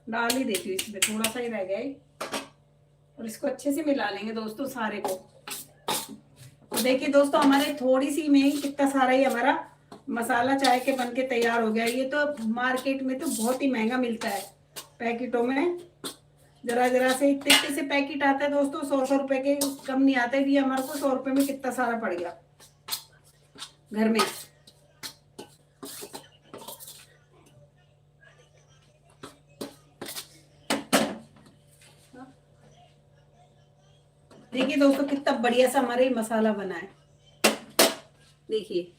डाल ही देती हूँ, इसमें थोड़ा सा ही रह गया है। और इसको अच्छे से मिला लेंगे दोस्तों सारे को। तो देखिए दोस्तों, हमारे थोड़ी सी में ही कितना सारा ही हमारा मसाला चाय के बनके तैयार हो गया। ये तो मार्केट में तो बहुत ही महंगा मिलता है पैकेटों में, जरा जरा से इतने इतने से पैकेट आता है दोस्तों, 100 रुपए के कम नहीं आते। भी हमारे को 100 रुपए में कितना सारा पड़ गया घर में। देखिए दोस्तों, कितना बढ़िया सा हमारा ये मसाला बना है। देखिए